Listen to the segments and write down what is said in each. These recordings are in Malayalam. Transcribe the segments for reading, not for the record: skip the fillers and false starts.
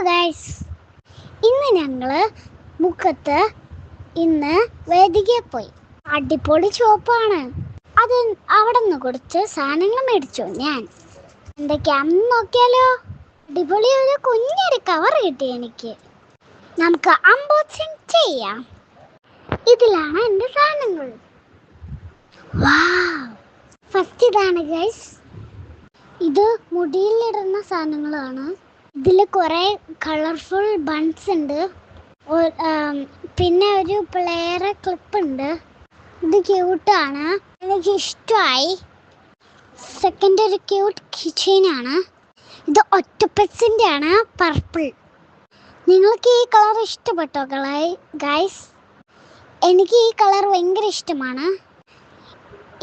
ഗൈസ്, ഇന്ന് ഞങ്ങള് മുക്കത്ത് വേദികയിൽ പോയി. അടിപൊളി ഷോപ്പാണ്. അത് അവിടെ നിന്ന് കുറച്ച് സാധനങ്ങൾ മേടിച്ചു. ഞാൻ എന്തൊക്കെയാണെന്ന് നോക്കിയാലോ. അടിപൊളി ഒരു കുഞ്ഞൊരു കവർ കിട്ടി എനിക്ക്. നമുക്ക് അൺബോക്സിങ് ചെയ്യാം. ഇതിലാണ് എൻ്റെ സാധനങ്ങൾ. ഫസ്റ്റ് ഇതാണ് ഗൈസ്. ഇത് മുടിയിലിടുന്ന സാധനങ്ങളാണ്. ഇതിൽ കുറേ കളർഫുൾ ബൺസ് ഉണ്ട്. പിന്നെ ഒരു പ്ലെയർ ക്ലിപ്പ് ഉണ്ട്. ഇത് ക്യൂട്ടാണ്, എനിക്ക് ഇഷ്ടമായി. സെക്കൻഡ് ഒരു ക്യൂട്ട് കിച്ചനാണ്. ഇത് ഒക്ടോപസിൻ്റെ ആണ്, പർപ്പിൾ. നിങ്ങൾക്ക് ഈ കളർ ഇഷ്ടപ്പെട്ടോ ഗൈസ്? എനിക്ക് ഈ കളർ ഭയങ്കര ഇഷ്ടമാണ്.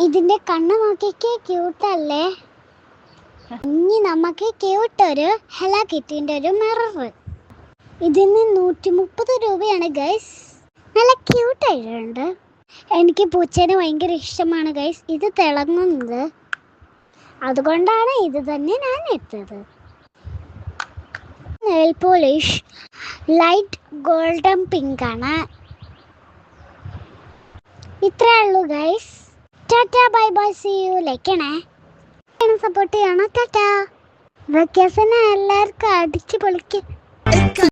ഇതിൻ്റെ കണ്ണ് നോക്കിക്ക് ക്യൂട്ടല്ലേ. ഇനി നമുക്ക് ക്യൂട്ടൊരു ഹെലോ കിറ്റിൻ്റെ ഒരു മിറർ. ഇതിന് 130 രൂപയാണ് ഗൈസ്. നല്ല ക്യൂട്ടായിട്ടുണ്ട്. എനിക്ക് പൂച്ചേനെ ഭയങ്കര ഇഷ്ടമാണ് ഗൈസ്. ഇത് തിളങ്ങുന്നത്, അതുകൊണ്ടാണ് ഇത് തന്നെ ഞാൻ എടുത്തത്. Nail polish light golden pink ആണ്. ഇത്രയേ ഉള്ളൂ guys. Tata, bye bye, see you. ലൈക്കണേ, സപ്പോർട്ട് ചെയ്യണം. ടാറ്റാ. വെക്കേഷന് എല്ലാവർക്കും അടിച്ച് പൊളിക്ക്.